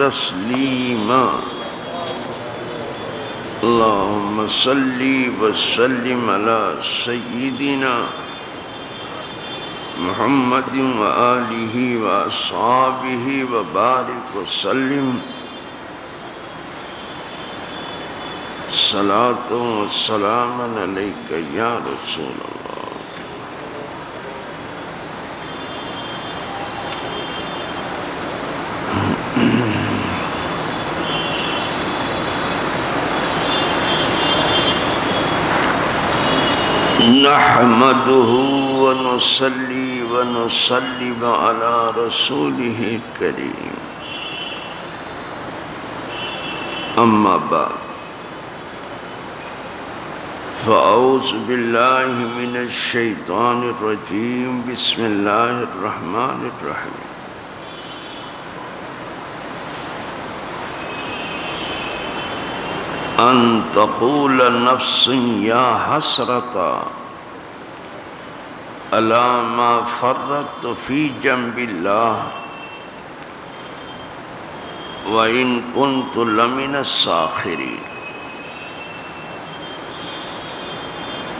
تسلیما اللہم صلی وسلم علی سیدنا محمد وآلہ واصحابہ وبارک وسلم صلاۃ و سلام علیک یا رسول اللہ۔ نحمدہ ونصلی ونسلم علی رسولہ الکریم، اما بعد فاعوذ باللہ من الشیطان الرجیم، بسم اللہ الرحمن الرحیم۔ ان تقول نفس یا حسرتا علی ما فرطت فی جنب اللہ وَإِن كُنتُ لَمِنَ السَّاخِرِينَ،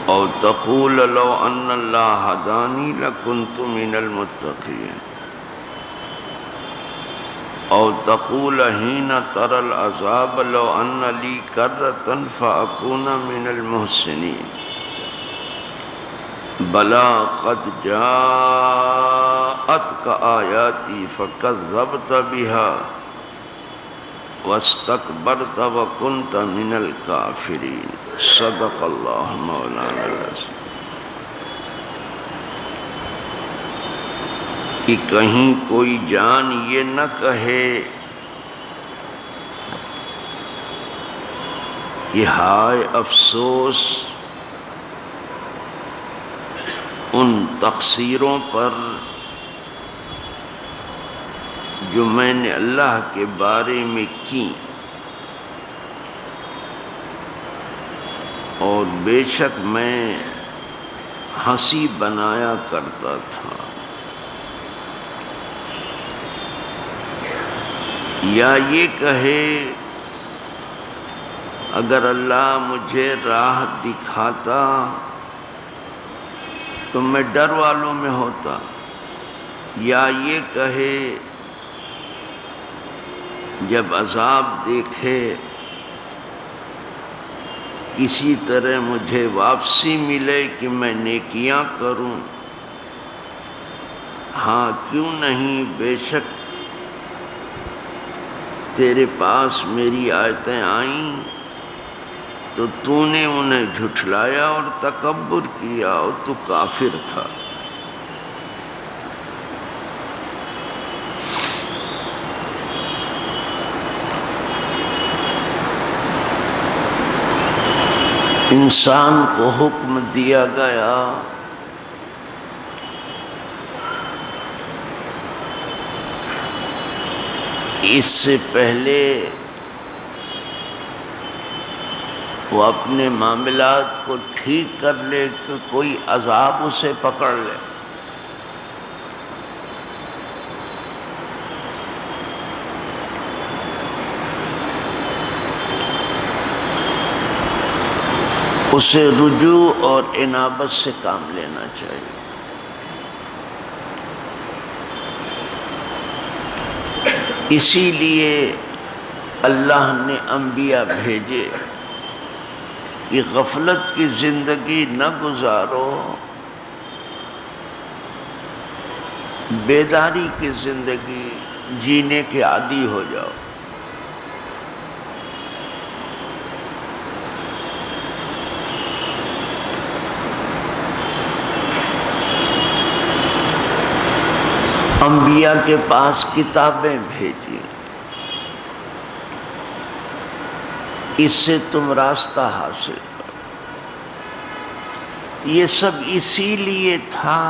او تقول لو ان اللہ ہدانی لکنت من المتقین، او تقول حین تری العذاب لو ان لی کرۃ فاکون من المحسنین، بلا قد جاءتک آیاتی فکذبت بها واستکبرت وکنت من الکافرین، صدق اللہ مولانا العظیم۔ کہ کہیں کوئی جان یہ نہ کہے کہ ہائے افسوس ان تقصیروں پر جو میں نے اللہ کے بارے میں کی، اور بے شک میں ہنسی بنایا کرتا تھا، یا یہ کہے اگر اللہ مجھے راہ دکھاتا تو میں ڈر والوں میں ہوتا، یا یہ کہے جب عذاب دیکھے کسی طرح مجھے واپسی ملے کہ میں نیکیاں کروں، ہاں کیوں نہیں، بے شک تیرے پاس میری آیتیں آئیں تو تو نے انہیں جھٹلایا اور تکبر کیا اور تو کافر تھا۔ انسان کو حکم دیا گیا اس سے پہلے وہ اپنے معاملات کو ٹھیک کر لے کہ کوئی عذاب اسے پکڑ لے۔ اسے رجوع اور انابت سے کام لینا چاہیے۔ اسی لیے اللہ نے انبیاء بھیجے کہ غفلت کی زندگی نہ گزارو، بیداری کی زندگی جینے کے عادی ہو جاؤ۔ انبیاء کے پاس کتابیں بھیجی، اس سے تم راستہ حاصل کرو۔ یہ سب اسی لیے تھا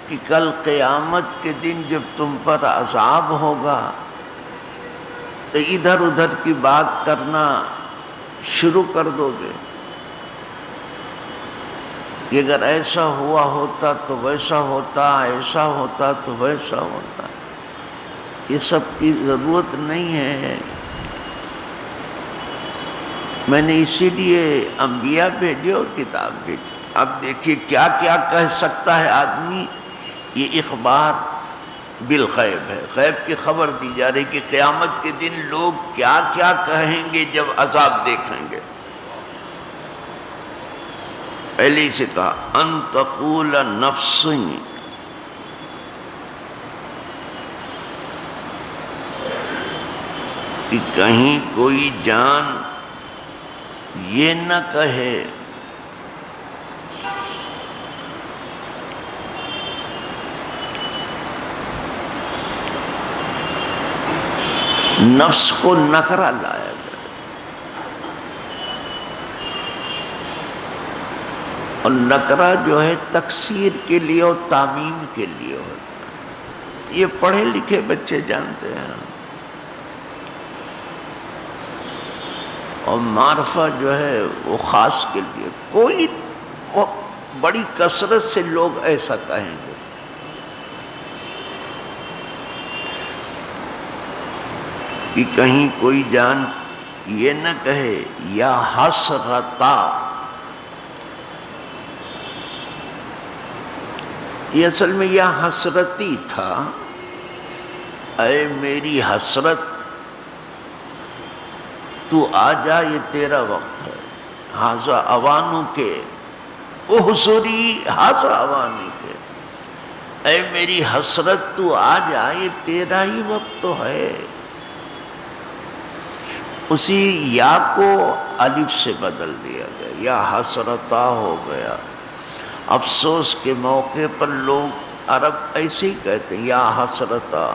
کہ کل قیامت کے دن جب تم پر عذاب ہوگا تو ادھر ادھر کی بات کرنا شروع کر دو گے کہ اگر ایسا ہوا ہوتا تو ویسا ہوتا، ایسا ہوتا تو ویسا ہوتا۔ یہ سب کی ضرورت نہیں ہے. میں نے اسی لیے انبیاء بھیجے اور کتاب بھیجی. اب دیکھیے کیا کیا کہہ سکتا ہے آدمی. یہ اخبار بالغیب ہے، غیب کی خبر دی جا رہی کہ قیامت کے دن لوگ کیا کیا کہیں گے جب عذاب دیکھیں گے. پہلے ہی سے کہا ان تقول نفس، کہ کہیں کوئی جان یہ نہ کہے نفس کو نکرہ لایا گیا، اور نکرہ جو ہے تکسیر کے لیے اور تعمیم کے لیے ہوتا ہے. یہ پڑھے لکھے بچے جانتے ہیں. اور معرفہ جو ہے وہ خاص کے لیے. کوئی بڑی کثرت سے لوگ ایسا کہیں گے. کہ کہیں کوئی جان یہ نہ کہے یا حسرتا. یہ اصل میں یا حسرتی تھا، اے میری حسرت تو آ جا، یہ تیرا وقت ہے. حاضا اوانو کے احسری حاضا اوانی کے، اے میری حسرت تو آ جا، یہ تیرا ہی وقت تو ہے. اسی یا کو الف سے بدل دیا گیا، یا حسرتا ہو گیا. افسوس کے موقع پر لوگ عرب ایسے ہی کہتے ہیں یا حسرتا.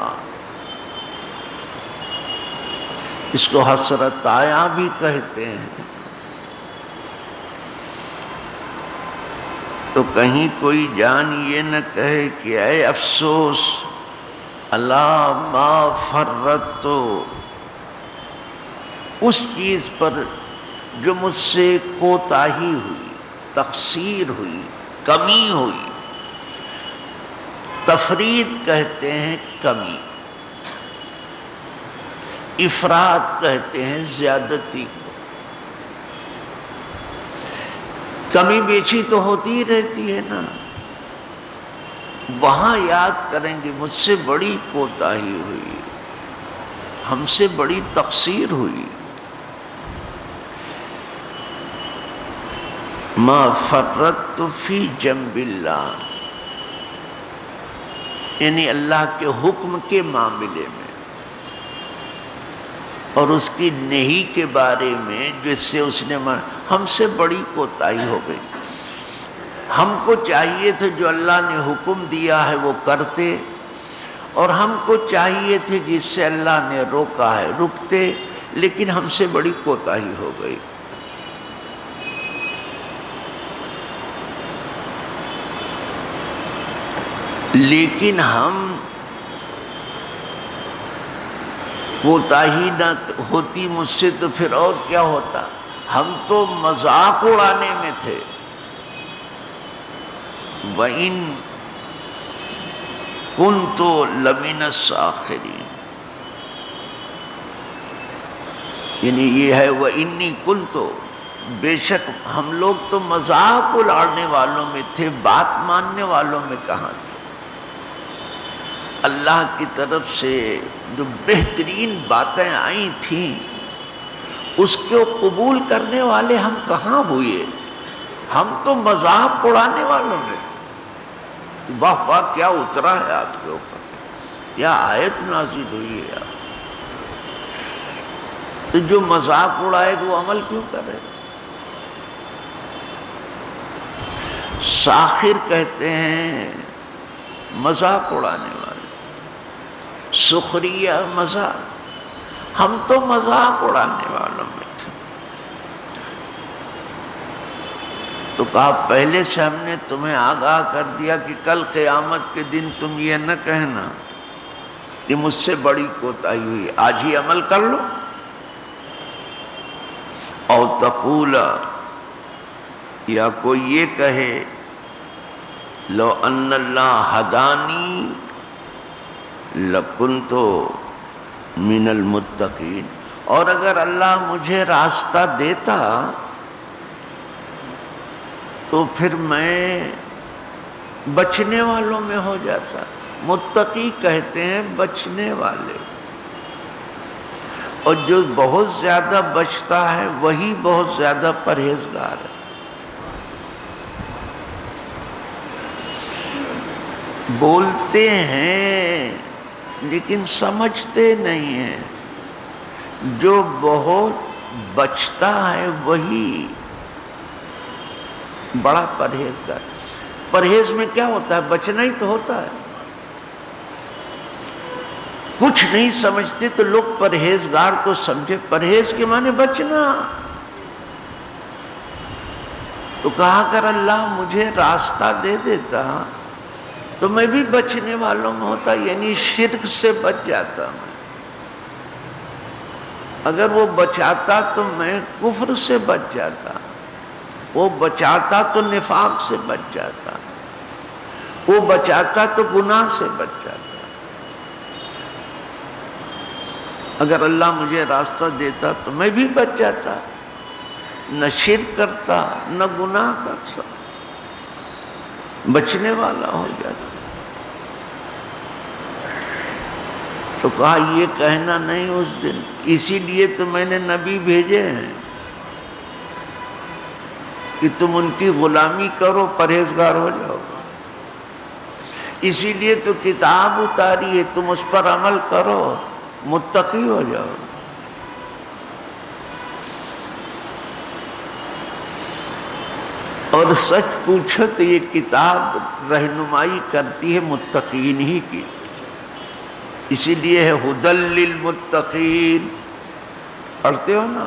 اس کو حسرتایا بھی کہتے ہیں. تو کہیں کوئی جان یہ نہ کہے کہ اے افسوس اللہ ما فرطتو، اس چیز پر جو مجھ سے کوتاہی ہوئی، تقصیر ہوئی، کمی ہوئی. تفرید کہتے ہیں کمی، افراد کہتے ہیں زیادتی کو. کمی بیشی تو ہوتی ہی رہتی ہے نا. وہاں یاد کریں گے مجھ سے بڑی کوتاہی ہوئی، ہم سے بڑی تقصیر ہوئی. ما فرطت فی جنب اللہ، یعنی اللہ کے حکم کے معاملے میں اور اس کی نہیں کے بارے میں جس سے اس نے ہم سے بڑی کوتاہی ہو گئی. ہم کو چاہیے تھا جو اللہ نے حکم دیا ہے وہ کرتے، اور ہم کو چاہیے تھے جس سے اللہ نے روکا ہے رکتے، لیکن ہم سے بڑی کوتاہی ہو گئی. لیکن ہم کوتاہی نہ ہوتی مجھ سے تو پھر اور کیا ہوتا. ہم تو مذاق اڑانے میں تھے. وَإِن كُنتُ لَمِنَ السَّاخِرِينَ، یعنی یہ ہے وَإِنِّي كُنتُ، بے شک ہم لوگ تو مذاق اڑانے والوں میں تھے، بات ماننے والوں میں کہاں تھے. اللہ کی طرف سے جو بہترین باتیں آئی تھیں اس کو قبول کرنے والے ہم کہاں ہوئے. ہم تو مذاق اڑانے والوں میں تھے. واہ واہ کیا اترا ہے آپ کے اوپر، کیا آیت نازل ہوئی ہے. تو جو مذاق اڑائے وہ عمل کیوں کرے. ساخر کہتے ہیں مذاق اڑانے والے، سخریہ مذاق. ہم تو مذاق اڑانے والوں میں تھے. تو کہا پہلے سے ہم نے تمہیں آگاہ کر دیا کہ کل قیامت کے دن تم یہ نہ کہنا کہ مجھ سے بڑی کوتاہی ہوئی، آج ہی عمل کر لو. او تقولا، یا کوئی یہ کہے لو ان اللہ ہدانی لکنتو من المتقین. اور اگر اللہ مجھے راستہ دیتا تو پھر میں بچنے والوں میں ہو جاتا. متقی کہتے ہیں بچنے والے، اور جو بہت زیادہ بچتا ہے وہی بہت زیادہ پرہیزگار ہے. بولتے ہیں لیکن سمجھتے نہیں ہیں. جو بہت بچتا ہے وہی بڑا پرہیزگار. پرہیز میں کیا ہوتا ہے؟ بچنا ہی تو ہوتا ہے. کچھ نہیں سمجھتے تو لوگ پرہیزگار تو سمجھے. پرہیز کے معنی بچنا. تو کہا اگر اللہ مجھے راستہ دے دیتا تو میں بھی بچنے والوں میں ہوتا، یعنی شرک سے بچ جاتا میں. اگر وہ بچاتا تو میں کفر سے بچ جاتا، وہ بچاتا تو نفاق سے بچ جاتا، وہ بچاتا تو گناہ سے بچ جاتا. اگر اللہ مجھے راستہ دیتا تو میں بھی بچ جاتا، نہ شرک کرتا نہ گناہ کرتا، بچنے والا ہو جاتا. تو کہا یہ کہنا نہیں اس دن، اسی لیے تو میں نے نبی بھیجے ہیں کہ تم ان کی غلامی کرو، پرہیزگار ہو جاؤ. اسی لیے تو کتاب اتاری ہے، تم اس پر عمل کرو، متقی ہو جاؤ. اور سچ پوچھو تو یہ کتاب رہنمائی کرتی ہے متقین ہی کی. اسی لیے ہے ھدی للمتقین. پڑھتے ہو نا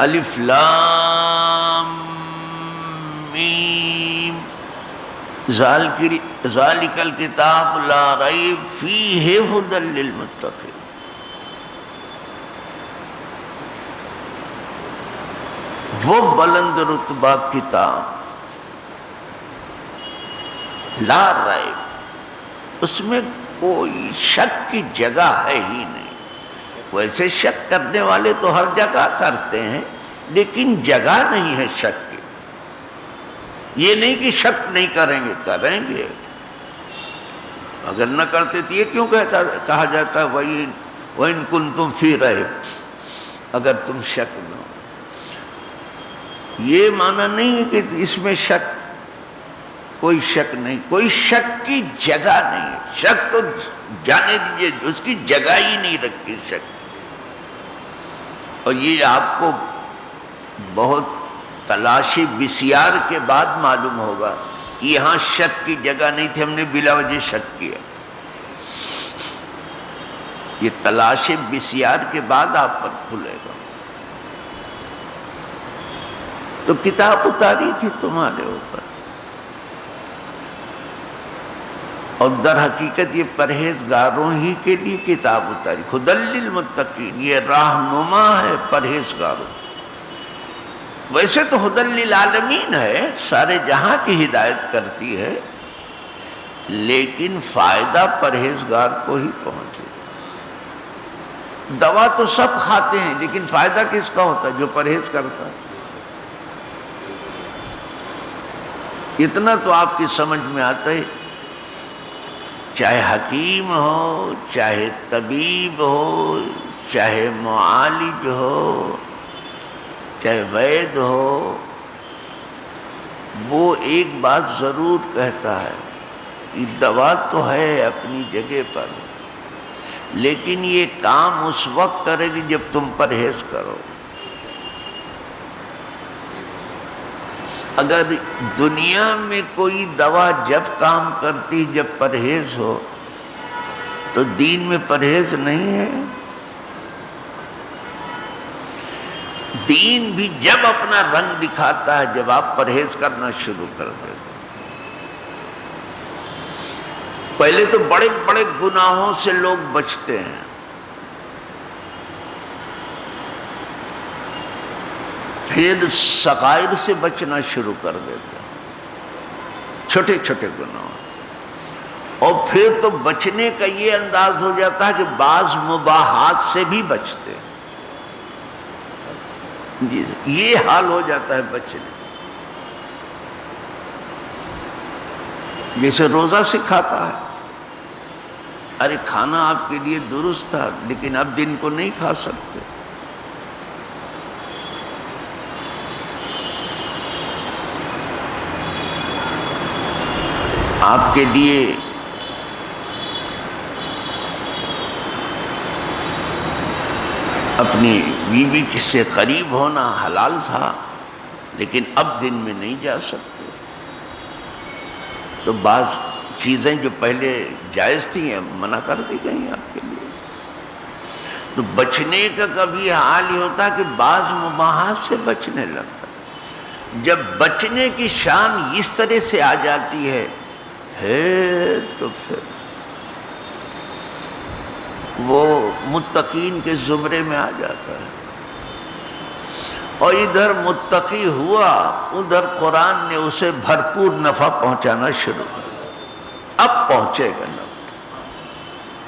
الف لام میم ذالک الکتاب لا ریب فیہ ھدی للمتقین. وہ بلند رتبہ کتاب لا ریب، اس میں کوئی شک کی جگہ ہے ہی نہیں. ویسے شک کرنے والے تو ہر جگہ کرتے ہیں، لیکن جگہ نہیں ہے شک کی. یہ نہیں کہ شک نہیں کریں گے، کریں گے. اگر نہ کرتے تو یہ کیوں کہا جاتا ہے وَإِن كُنتُمْ فِي رَيْبٍ، اگر تم شک میں ہو. یہ معنی نہیں ہے کہ اس میں شک، کوئی شک نہیں، کوئی شک کی جگہ نہیں. شک تو جانے دیجئے، اس کی جگہ ہی نہیں رکھتی شک. اور یہ آپ کو بہت تلاشی بسیار کے بعد معلوم ہوگا. یہاں شک کی جگہ نہیں تھی، ہم نے بلا وجہ شک کیا. یہ تلاشی بسیار کے بعد آپ پر کھلے گا. تو کتاب اتاری تھی تمہارے اوپر، اور در حقیقت یہ پرہیزگاروں ہی کے لیے کتاب اتاری. ھدی للمتقین، یہ رہنما ہے پرہیزگاروں. ویسے تو ھدی للعالمین ہے، سارے جہاں کی ہدایت کرتی ہے، لیکن فائدہ پرہیزگار کو ہی پہنچے. دوا تو سب کھاتے ہیں، لیکن فائدہ کس کا ہوتا ہے؟ جو پرہیز کرتا ہے. اتنا تو آپ کی سمجھ میں آتا ہے. چاہے حکیم ہو، چاہے طبیب ہو، چاہے معالج ہو، چاہے وید ہو، وہ ایک بات ضرور کہتا ہے، یہ دوا تو ہے اپنی جگہ پر، لیکن یہ کام اس وقت کرے گی جب تم پرہیز کرو. اگر دنیا میں کوئی دوا جب کام کرتی جب پرہیز ہو، تو دین میں پرہیز نہیں ہے. دین بھی جب اپنا رنگ دکھاتا ہے جب آپ پرہیز کرنا شروع کر دیتے. پہلے تو بڑے بڑے گناہوں سے لوگ بچتے ہیں، پھر صغائر سے بچنا شروع کر دیتے ہیں، چھوٹے چھوٹے گناہ. اور پھر تو بچنے کا یہ انداز ہو جاتا ہے کہ بعض مباحات سے بھی بچتے، یہ حال ہو جاتا ہے بچنے۔ جیسے روزہ سکھاتا ہے، ارے کھانا آپ کے لیے درست تھا لیکن اب دن کو نہیں کھا سکتے، آپ کے لیے اپنی بیوی سے قریب ہونا حلال تھا لیکن اب دن میں نہیں جا سکتے، تو بعض چیزیں جو پہلے جائز تھیں منع کر دی گئی آپ کے لیے۔ تو بچنے کا کبھی حال یہ ہوتا ہے کہ بعض مباحات سے بچنے لگتا ہے۔ جب بچنے کی شان اس طرح سے آ جاتی ہے پھر وہ متقین کے زمرے میں آ جاتا ہے، اور ادھر متقی ہوا ادھر قرآن نے اسے بھرپور نفع پہنچانا شروع کر دیا۔ اب پہنچے گا نفع،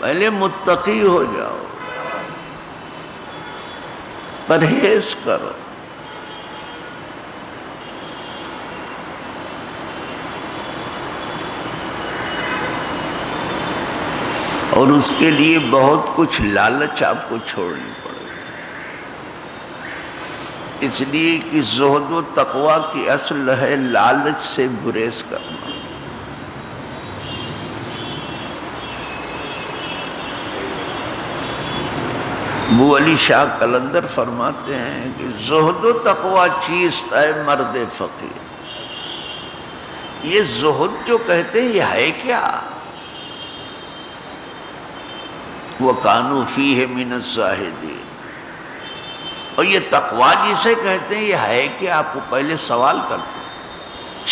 پہلے متقی ہو جاؤ، پرہیز کرو، اور اس کے لیے بہت کچھ لالچ آپ کو چھوڑنی پڑے گی، اس لیے کہ زہد و تقوی کی اصل ہے لالچ سے گریز کرنا۔ ابو علی شاہ قلندر فرماتے ہیں کہ زہد و تقوی چیست ہے مرد فقیر، یہ زہد جو کہتے ہیں یہ ہے کیا؟ وَكَانُوا فِيهِ مِنَ الزَّاهِدِينَ، اور یہ تقوی جسے کہتے ہیں یہ ہے کیا؟ آپ کو پہلے سوال کرتے ہیں،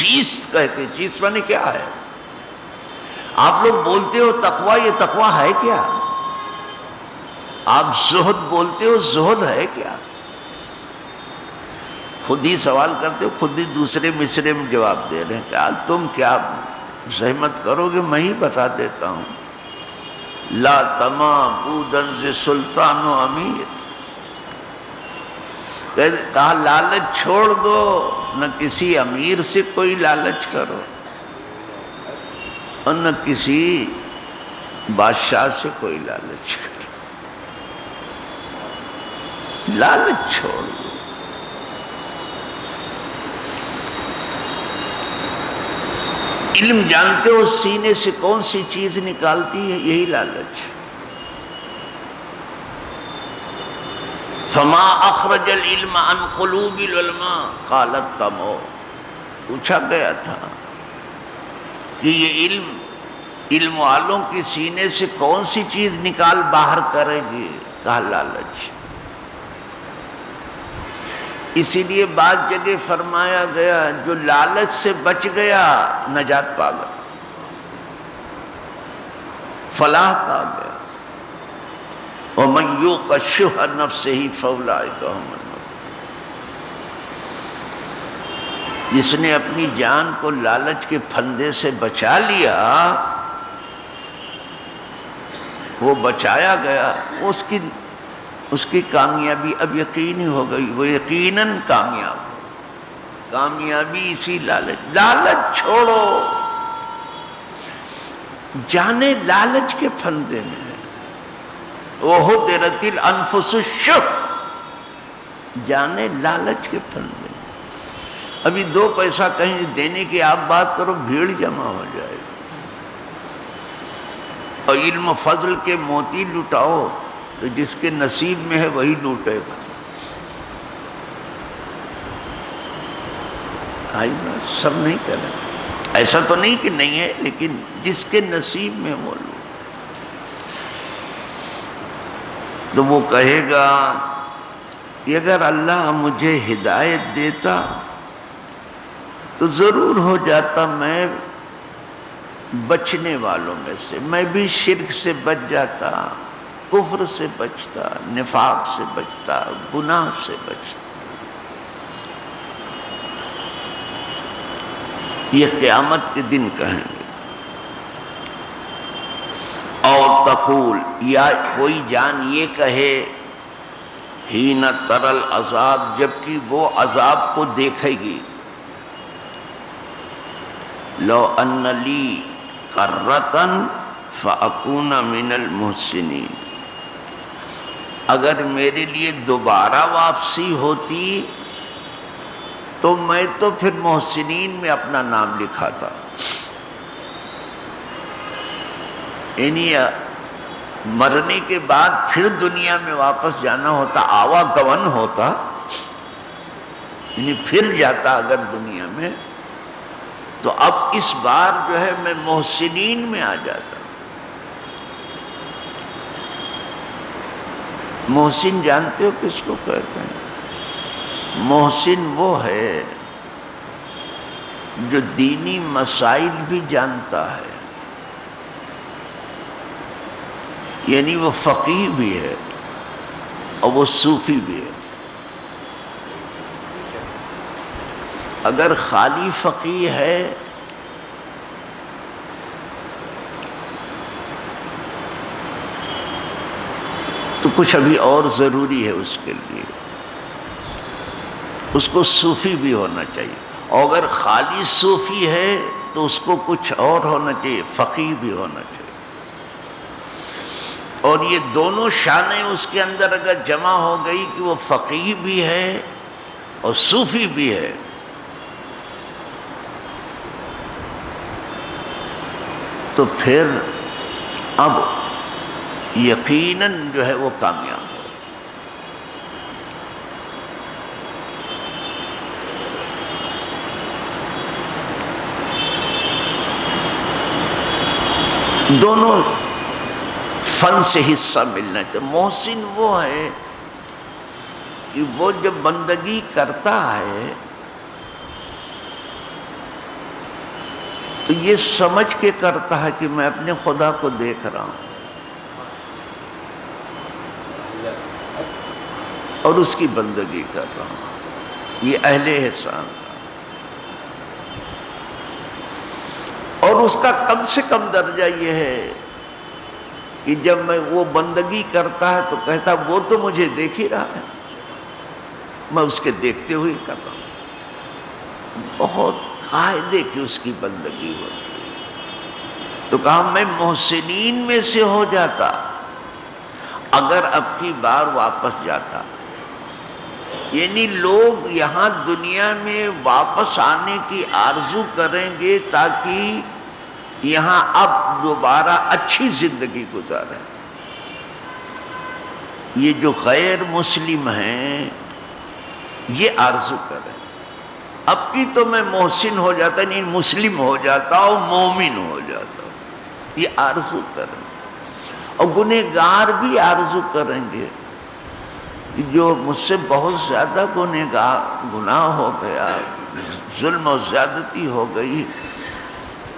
چیز کہتے ہیں، چیز معنی کیا ہے؟ آپ لوگ بولتے ہو تقوی، یہ تقوی ہے کیا؟ آپ زہد بولتے ہو، زہد ہے کیا؟ خود ہی سوال کرتے ہو، خود ہی دوسرے مصرے میں جواب دے رہے ہیں کہ تم کیا زحمت کرو گے، میں ہی بتا دیتا ہوں۔ لا تما بودن ز سلطان و امیر، کہا لالچ چھوڑ دو، نہ کسی امیر سے کوئی لالچ کرو اور نہ کسی بادشاہ سے کوئی لالچ کرو، لالچ چھوڑ دو۔ علم جانتے ہو سینے سے کون سی چیز نکالتی ہے؟ یہی لالچ۔ فما اخرج العلم عن قلوب العلماء قالت تمو، پوچھا گیا تھا کہ یہ علم والوں کی سینے سے کون سی چیز نکال باہر کرے گی؟ کہا لالچ۔ اسی لیے بعض جگہ فرمایا گیا جو لالچ سے بچ گیا نجات پا گیا، فلاح پا گیا۔ وَمَن يُوقَ شُحَّ نَفْسِهِ فَأُولَٰئِكَ هُمُ الْمُفْلِحُونَ، جس نے اپنی جان کو لالچ کے پھندے سے بچا لیا، وہ بچایا گیا، اس کی کامیابی اب یقینی ہو گئی، وہ یقیناً کامیابی اسی لالچ چھوڑو، جانے لالچ کے پھندے میں ہے۔ وَحُضِرَتِ الْأَنفُسُ الشُّحَّ، جانے لالچ کے پھندے میں۔ ابھی 2 پیسہ کہیں دینے کی آپ بات کرو، بھیڑ جمع ہو جائے گی، اور علم و فضل کے موتی لٹاؤ تو جس کے نصیب میں ہے وہی لوٹے گا۔ آئی نا، سب نہیں کریں، ایسا تو نہیں کہ نہیں ہے، لیکن جس کے نصیب میں وہ لوٹ، تو وہ کہے گا کہ اگر اللہ مجھے ہدایت دیتا تو ضرور ہو جاتا میں بچنے والوں میں سے، میں بھی شرک سے بچ جاتا، کفر سے بچتا، نفاق سے بچتا، گناہ سے بچتا۔ یہ قیامت کے دن کہیں گے۔ تقول، یا کوئی جان یہ کہے حین تری العذاب، جبکہ وہ عذاب کو دیکھے گی، لو ان لی کرۃ فاکون من المحسنین، اگر میرے لیے دوبارہ واپسی ہوتی تو میں تو پھر محسنین میں اپنا نام لکھا تھا. یعنی مرنے کے بعد پھر دنیا میں واپس جانا ہوتا، آوا گون ہوتا، یعنی پھر جاتا اگر دنیا میں، تو اب اس بار جو ہے میں محسنین میں آ جاتا. محسن جانتے ہو کس کو کہتے ہیں؟ محسن وہ ہے جو دینی مسائل بھی جانتا ہے، یعنی وہ فقیہ بھی ہے اور وہ صوفی بھی ہے. اگر خالی فقیہ ہے تو کچھ ابھی اور ضروری ہے اس کے لیے، اس کو صوفی بھی ہونا چاہیے. اور اگر خالی صوفی ہے تو اس کو کچھ اور ہونا چاہیے، فقیہ بھی ہونا چاہیے. اور یہ دونوں شانیں اس کے اندر اگر جمع ہو گئی کہ وہ فقیہ بھی ہے اور صوفی بھی ہے، تو پھر اب یقیناً جو ہے وہ کامیاب ہو. دونوں فن سے حصہ ملنا چاہیے. محسن وہ ہے کہ وہ جب بندگی کرتا ہے تو یہ سمجھ کے کرتا ہے کہ میں اپنے خدا کو دیکھ رہا ہوں اور اس کی بندگی کر رہا ہوں. یہ اہل احسان ہے. اور اس کا کم سے کم درجہ یہ ہے کہ جب میں وہ بندگی کرتا ہے تو کہتا وہ تو مجھے دیکھ ہی رہا ہے، میں اس کے دیکھتے ہوئے کر رہا ہوں. بہت قاعدے کی اس کی بندگی ہوتی ہے. تو کہا میں محسنین میں سے ہو جاتا اگر اب کی بار واپس جاتا. یعنی لوگ یہاں دنیا میں واپس آنے کی آرزو کریں گے تاکہ یہاں اب دوبارہ اچھی زندگی گزاریں. یہ جو غیر مسلم ہیں یہ آرزو کریں اب کی تو میں محسن ہو جاتا، نہیں مسلم ہو جاتا اور مومن ہو جاتا. یہ آرزو کریں. اور گنہگار بھی آرزو کریں گے کہ جو مجھ سے بہت زیادہ گناہ ہو گیا، ظلم و زیادتی ہو گئی،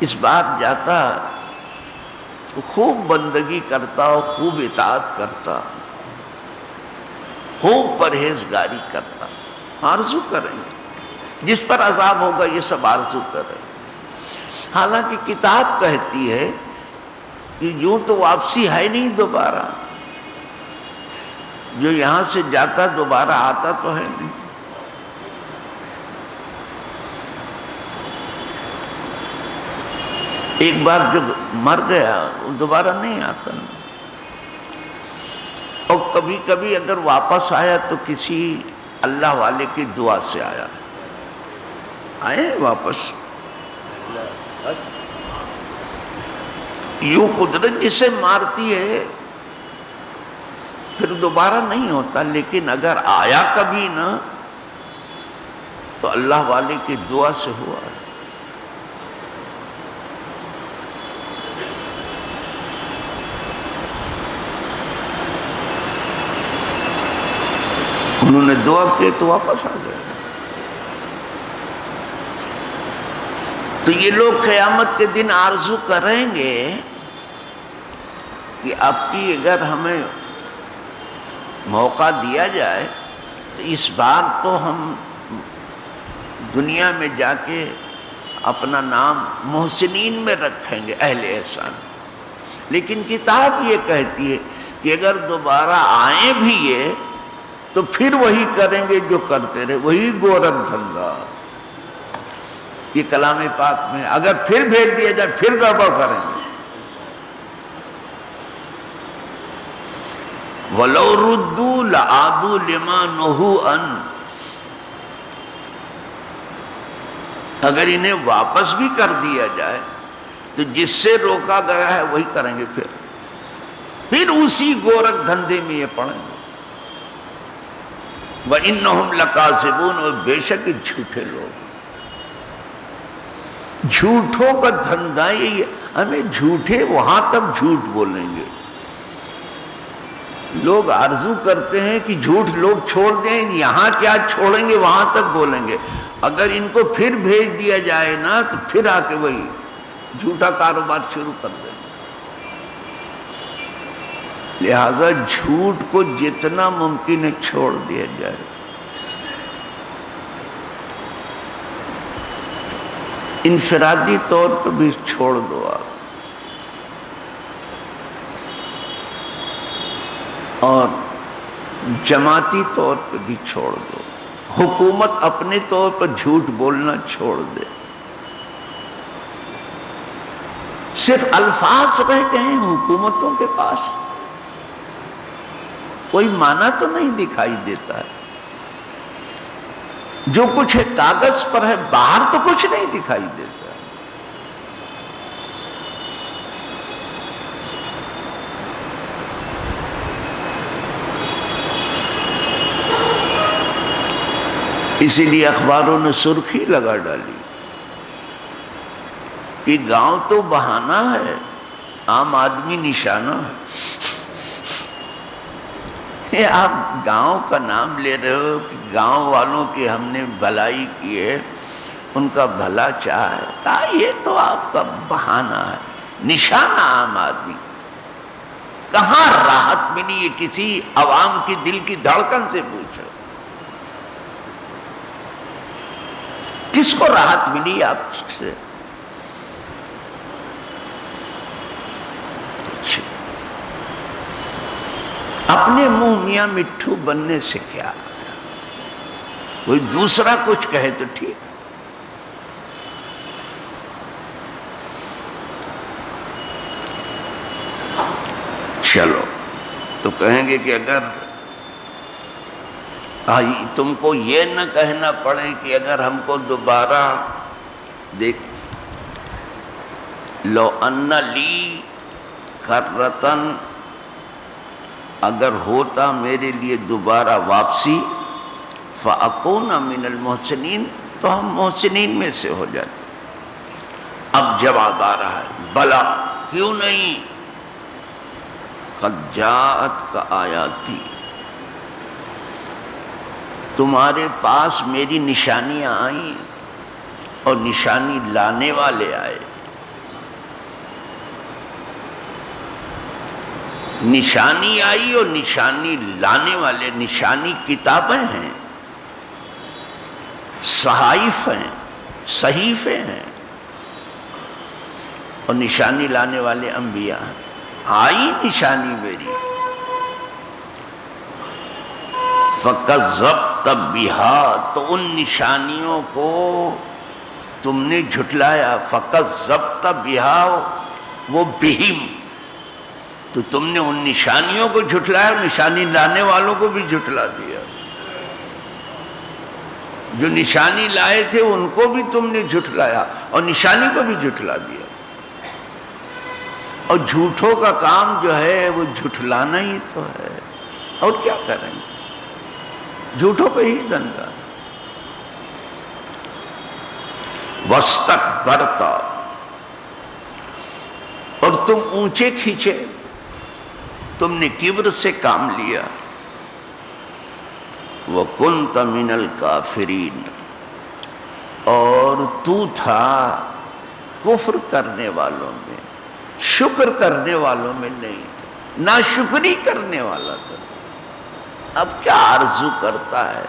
اس بار جاتا تو خوب بندگی کرتا اور خوب اطاعت کرتا، خوب پرہیزگاری کرتا. آرزو کریں گے. جس پر عذاب ہوگا یہ سب آرزو کریں. حالانکہ کتاب کہتی ہے کہ یوں تو واپسی ہے نہیں دوبارہ، جو یہاں سے جاتا دوبارہ آتا تو ہے نہیں. ایک بار جو مر گیا وہ دوبارہ نہیں آتا. اور کبھی کبھی اگر واپس آیا تو کسی اللہ والے کی دعا سے آیا. آئے واپس. یوں قدرت جسے مارتی ہے پھر دوبارہ نہیں ہوتا، لیکن اگر آیا کبھی نہ تو اللہ والے کی دعا سے ہوا. انہوں نے دعا کی تو واپس آ گئے. تو یہ لوگ قیامت کے دن آرزو کریں گے کہ اب کی اگر ہمیں موقع دیا جائے تو اس بار تو ہم دنیا میں جا کے اپنا نام محسنین میں رکھیں گے، اہل احسان. لیکن کتاب یہ کہتی ہے کہ اگر دوبارہ آئیں بھی یہ تو پھر وہی کریں گے جو کرتے رہے، وہی گورکھ دھندا۔ یہ کلام پاک میں اگر پھر بھیج دیا جائے پھر گڑبڑ کریں گے۔ وَلَوْ رُدُّوا لَعَادُوا لِمَا نُهُوا عَنْهُ، اگر انہیں واپس بھی کر دیا جائے تو جس سے روکا گیا ہے وہی کریں گے، پھر اسی گورکھ دھندے میں یہ پڑیں گے۔ وَإِنَّهُمْ لَكَاذِبُونَ، اور بے شک جھوٹے لوگ، جھوٹوں کا دھندا یہ، ہمیں جھوٹے وہاں تک جھوٹ بولیں گے۔ لوگ آرزو کرتے ہیں کہ جھوٹ لوگ چھوڑ دیں، یہاں کیا چھوڑیں گے وہاں تک بولیں گے۔ اگر ان کو پھر بھیج دیا جائے نا تو پھر آ کے وہی جھوٹا کاروبار شروع کر دیں گے۔ لہذا جھوٹ کو جتنا ممکن ہے چھوڑ دیا جائے۔ انفرادی طور پر بھی چھوڑ دو آپ، اور جماعتی طور پہ بھی چھوڑ دو۔ حکومت اپنے طور پر جھوٹ بولنا چھوڑ دے، صرف الفاظ رہ گئے ہیں حکومتوں کے پاس، کوئی معنی تو نہیں دکھائی دیتا ہے۔ جو کچھ ہے کاغذ پر ہے، باہر تو کچھ نہیں دکھائی دیتا۔ اسی لیے اخباروں نے سرخی لگا ڈالی کہ گاؤں تو بہانہ ہے، عام آدمی نشانہ ہے۔ یہ آپ گاؤں کا نام لے رہے ہو کہ گاؤں والوں کی ہم نے بھلائی کی ہے، ان کا بھلا چاہا ہے، کہا یہ تو آپ کا بہانہ ہے، نشانہ عام آدمی۔ کہاں راحت ملی؟ یہ کسی عوام کی دل کی دھڑکن سے پوچھو، کس کو راحت ملی آپ سے؟ اپنے منہ میاں مٹھو بننے سے کیا؟ کوئی دوسرا کچھ کہے تو ٹھیک ہے۔ چلو تو کہیں گے کہ اگر تم کو یہ نہ کہنا پڑے کہ اگر ہم کو دوبارہ دیکھ، لو ان لی کرتن، اگر ہوتا میرے لیے دوبارہ واپسی، فَأَكُونَ مِنَ الْمُحْسِنِينَ، تو ہم محسنین میں سے ہو جاتے۔ اب جواب آ رہا ہے، بلا کیوں نہیں، قَدْ جَاءَتْكَ آیاتی، تمہارے پاس میری نشانیاں آئیں اور نشانی لانے والے آئے۔ نشانی آئی اور نشانی لانے والے، نشانی کتابیں ہیں، صحائف ہیں، صحیفے ہیں، اور نشانی لانے والے انبیاء ہیں۔ آئی نشانی میری، فَكَذَّبْتَ بِهَا، تو ان نشانیوں کو تم نے جھٹلایا۔ فَكَذَّبْتَ بِهَا، وہ بِهِم، تو تم نے ان نشانیوں کو جھٹلایا، نشانی لانے والوں کو بھی جھٹلا دیا۔ جو نشانی لائے تھے ان کو بھی تم نے جھٹلایا اور نشانی کو بھی جھٹلا دیا۔ اور جھوٹوں کا کام جو ہے وہ جھٹلانا ہی تو ہے، اور کیا کریں گے، جھوٹوں پہ ہی دھندا۔ وَاسْتَكْبَرْتَ، اور تم اونچے کھینچے، تم نے کبر سے کام لیا۔ وَكُنْتَ مِنَ الْكَافِرِينَ، اور تو تھا کفر کرنے والوں میں، شکر کرنے والوں میں نہیں تھا، ناشکری کرنے والا تھا۔ اب کیا آرزو کرتا ہے؟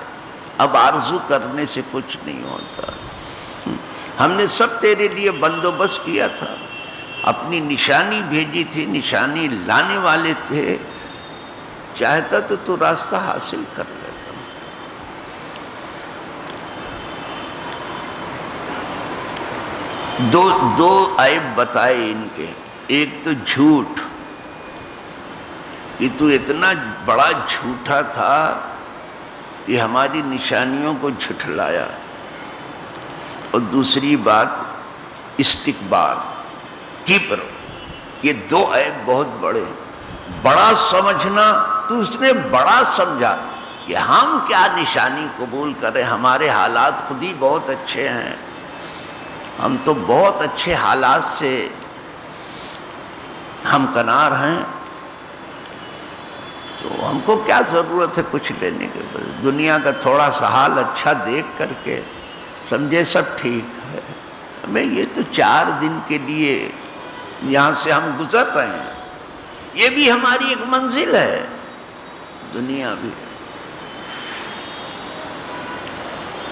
اب آرزو کرنے سے کچھ نہیں ہوتا۔ ہم نے سب تیرے لیے بندوبست کیا تھا، اپنی نشانی بھیجی تھی، نشانی لانے والے تھے، چاہتا تو راستہ حاصل کر لیتا۔ دو عیب بتائے ان کے، ایک تو جھوٹ، کہ تو اتنا بڑا جھوٹا تھا کہ ہماری نشانیوں کو جھٹلایا، اور دوسری بات استکبار، کبر۔ یہ دو عیب بہت بڑے، بڑا سمجھنا، تو اس نے بڑا سمجھا کہ ہم کیا نشانی قبول کریں، ہمارے حالات خود ہی بہت اچھے ہیں، ہم تو بہت اچھے حالات سے ہمکنار ہیں، تو ہم کو کیا ضرورت ہے کچھ لینے کے بعد، دنیا کا تھوڑا سا حال اچھا دیکھ کر کے سمجھے سب ٹھیک ہے، ہمیں یہ تو 4 دن کے لیے یہاں سے ہم گزر رہے ہیں، یہ بھی ہماری ایک منزل ہے، دنیا بھی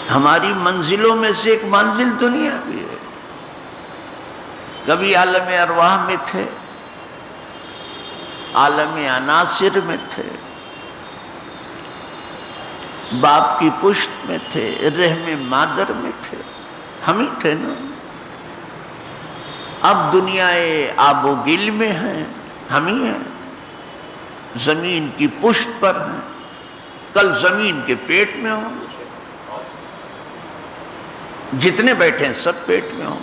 ہماری منزلوں میں سے ایک منزل دنیا بھی ہے۔ کبھی عالم ارواح میں تھے، عالم عناصر میں تھے، باپ کی پشت میں تھے، رحم مادر میں تھے، ہم ہی تھے نا۔ اب دنیا آب و گل میں ہیں، ہم ہی ہیں، زمین کی پشت پر ہیں، کل زمین کے پیٹ میں ہوں گے، جتنے بیٹھے ہیں سب پیٹ میں ہوں،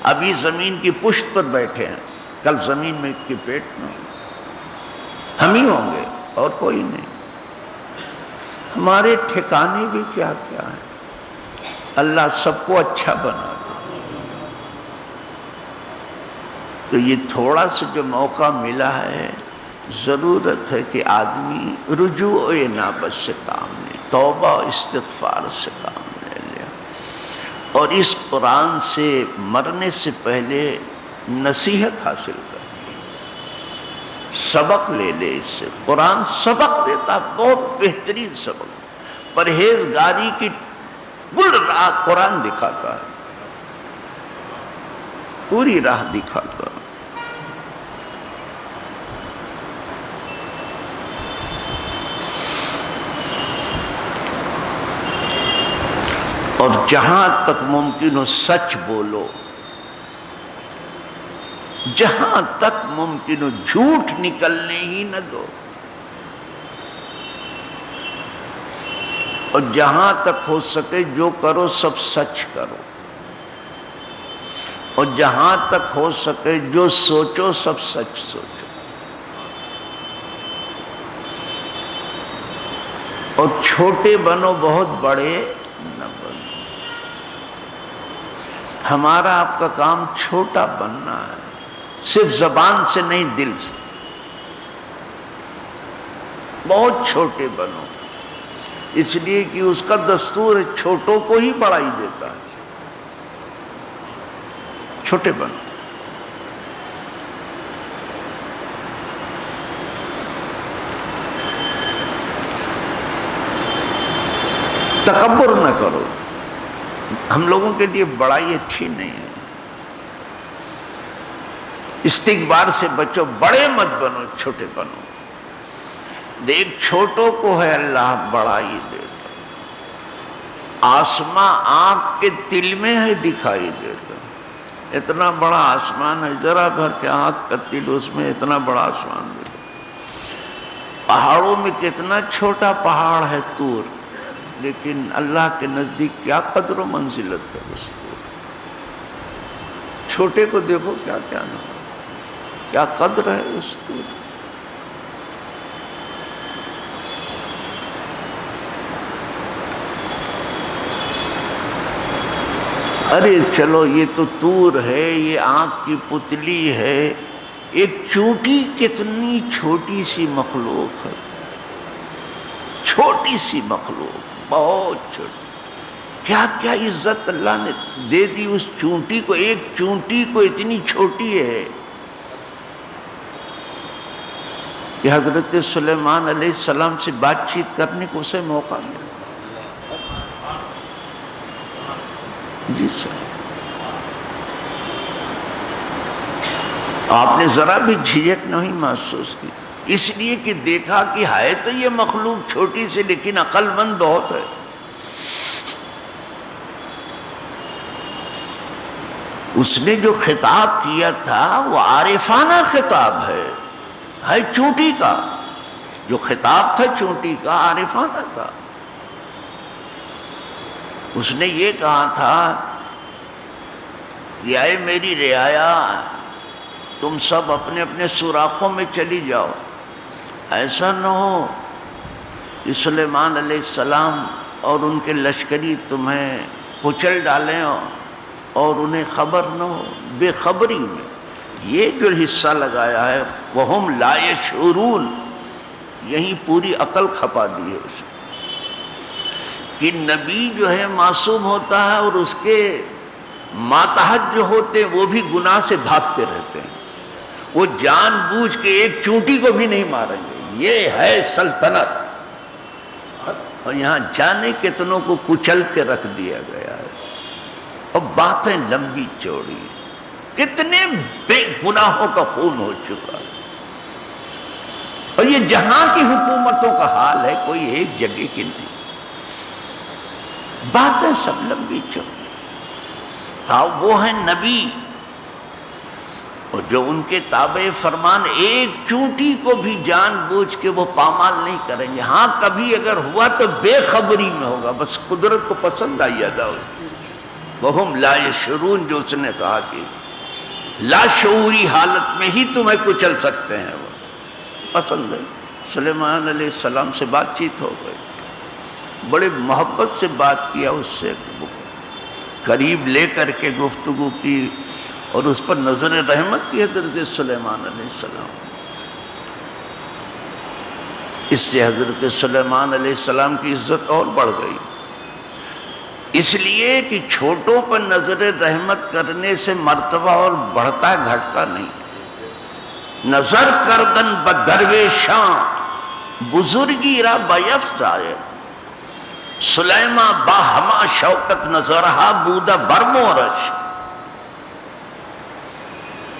ابھی زمین کی پشت پر بیٹھے ہیں، کل زمین میں کے پیٹ میں ہوں، ہم ہی ہوں گے اور کوئی نہیں۔ ہمارے ٹھکانے بھی کیا کیا ہیں، اللہ سب کو اچھا بنا دے۔ تو یہ تھوڑا سا جو موقع ملا ہے، ضرورت ہے کہ آدمی رجوع و انابت سے کام لے، توبہ و استغفار سے کام لے لے، اور اس قرآن سے مرنے سے پہلے نصیحت حاصل کر، سبق لے لے اس سے۔ قرآن سبق دیتا، بہت بہترین سبق، پرہیزگاری کی پوری راہ قرآن دکھاتا ہے، پوری راہ دکھاتا ہے۔ اور جہاں تک ممکن ہو سچ بولو، جہاں تک ممکن ہو جھوٹ نکلنے ہی نہ دو، اور جہاں تک ہو سکے جو کرو سب سچ کرو، اور جہاں تک ہو سکے جو سوچو سب سچ سوچو، اور چھوٹے بنو بہت بڑے نہ بنو۔ ہمارا آپ کا کام چھوٹا بننا ہے، صرف زبان سے نہیں، دل سے، بہت چھوٹے بنو، اس لیے کہ اس کا دستور ہے چھوٹوں کو ہی بڑائی دیتا ہے، چھوٹے بنو۔ تکبر نہ کرو، ہم لوگوں کے لیے بڑائی اچھی نہیں ہے، استکبار سے بچو، بڑے مت بنو، چھوٹے بنو۔ دیکھ چھوٹوں کو ہے اللہ بڑائی دیتا، آسماں آنکھ کے تل میں ہے دکھائی دیتا، اتنا بڑا آسمان ہے، ذرا بھر کے آنکھ کا تل، اس میں اتنا بڑا آسمان دیتا۔ پہاڑوں میں کتنا چھوٹا پہاڑ ہے طور، لیکن اللہ کے نزدیک کیا قدر و منزلت ہے اس طور۔ چھوٹے کو دیکھو کیا کیا نام، کیا قدر ہے اس طور۔ ارے چلو یہ تو طور ہے، یہ آنکھ کی پتلی ہے، ایک چونٹی کتنی چھوٹی سی مخلوق ہے، چھوٹی سی مخلوق، بہت چھوٹی، کیا کیا عزت اللہ نے دے دی اس چونٹی کو، ایک چونٹی کو اتنی چھوٹی ہے کہ حضرت سلیمان علیہ السلام سے بات چیت کرنے کو اسے موقع ملا۔ جی سر، آپ نے ذرا بھی جھجک نہیں محسوس کی، اس لیے کہ دیکھا کہ ہے تو یہ مخلوق چھوٹی سی لیکن عقل مند بہت ہے۔ اس نے جو خطاب کیا تھا وہ عارفانہ خطاب ہے چونٹی کا، جو خطاب تھا چونٹی کا عارفانہ تھا۔ اس نے یہ کہا تھا کہ اے میری رعایا، تم سب اپنے اپنے سوراخوں میں چلی جاؤ، ایسا نہ ہو کہ سلیمان علیہ السلام اور ان کے لشکری تمہیں کچل ڈالیں اور انہیں خبر نہ ہو۔ بے خبری میں یہ جو حصہ لگایا ہے وَهُمْ لَا يَشْعُرُونَ، یہیں پوری عقل کھپا دی ہے اسے کہ نبی جو ہے معصوم ہوتا ہے اور اس کے ماتحت جو ہوتے ہیں وہ بھی گناہ سے بھاگتے رہتے ہیں، وہ جان بوجھ کے ایک چونٹی کو بھی نہیں ماریں گے، یہ ہے سلطنت، اور یہاں جانے کتنوں کو کچل کے رکھ دیا گیا ہے، اور باتیں لمبی چوڑی، کتنے بے گناہوں کا خون ہو چکا ہے، اور یہ جہاں کی حکومتوں کا حال ہے، کوئی ایک جگہ کی نہیں، باتیں سب لمبی چوڑی۔ ہاں وہ ہیں نبی، اور جو ان کے تابع فرمان ایک چونٹی کو بھی جان بوجھ کے وہ پامال نہیں کریں گے۔ ہاں کبھی اگر ہوا تو بے خبری میں ہوگا، بس قدرت کو پسند آئی ادا اس کی۔ وَهُمْ لَا يَشْعُرُونَ، جو اس نے کہا کہ لاشعوری حالت میں ہی تمہیں کچل سکتے ہیں، وہ پسند ہے۔ سلیمان علیہ السلام سے بات چیت ہو گئی، بڑے محبت سے بات کیا، اس سے قریب لے کر کے گفتگو کی، اور اس پر نظر رحمت کی حضرت سلیمان علیہ السلام۔ اس سے حضرت سلیمان علیہ السلام کی عزت اور بڑھ گئی، اس لیے کہ چھوٹوں پر نظر رحمت کرنے سے مرتبہ اور بڑھتا گھٹتا نہیں۔ نظر کردن بدرویشاں بزرگی را بیفزائے، سلیمان با ہما شوکت نظرہا بودہ برمورش۔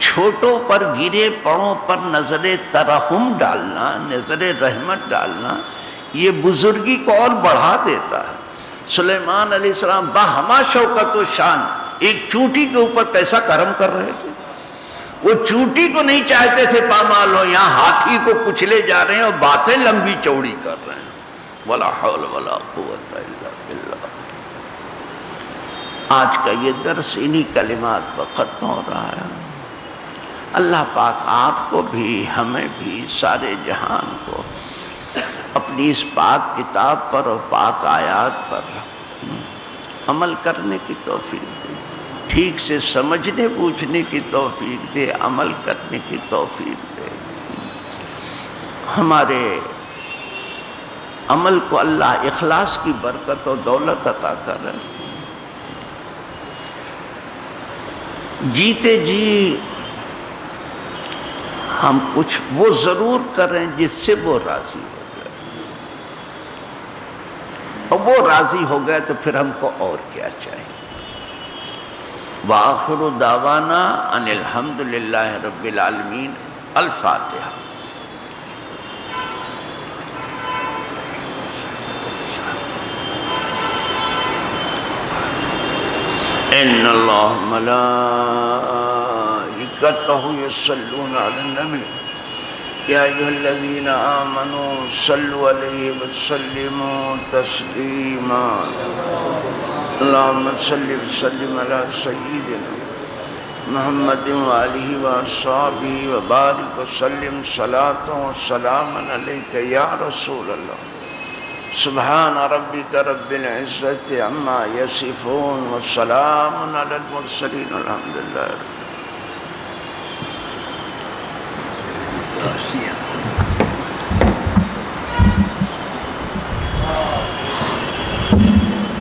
چھوٹوں پر گرے پڑوں پر نظر ترحم ڈالنا، نظر رحمت ڈالنا، یہ بزرگی کو اور بڑھا دیتا ہے۔ سلیمان علیہ السلام با ہما شوکت و شان ایک چونٹی کے اوپر کیسا کرم کر رہے تھے، وہ چونٹی کو نہیں چاہتے تھے پامال ہو، یہاں ہاتھی کو کچلے جا رہے ہیں اور باتیں لمبی چوڑی کر رہے ہیں۔ ولا حول ولا قوت الا باللہ۔ آج کا یہ درس انہی کلمات پر ختم ہو رہا ہے۔ اللہ پاک آپ کو بھی، ہمیں بھی، سارے جہان کو اپنی اس پاک کتاب پر اور پاک آیات پر عمل کرنے کی توفیق دے، ٹھیک سے سمجھنے بوجھنے کی توفیق دے، عمل کرنے کی توفیق دے۔ ہمارے عمل کو اللہ اخلاص کی برکت و دولت عطا کرے۔ جیتے جی ہم کچھ وہ ضرور کریں جس سے وہ راضی ہو گئے، اور وہ راضی ہو گئے تو پھر ہم کو اور کیا چاہیے۔ وآخر دعوانا ان الحمد للہ رب العالمین۔ الفاتحہ۔ ان اللہ ملائکتہ یصلون علی النبی یا ایھا الذین آمنوا صلوا علیہ وسلموا تسلیما۔ اللہم صل وسلم علی سیدنا محمد وآلہ وصحبہ وبارک وسلم صلاۃ وسلاما علیک یا رسول اللہ۔ سبحان ربک رب العزت عما یصفون وسلام علی المرسلین الحمد للہ۔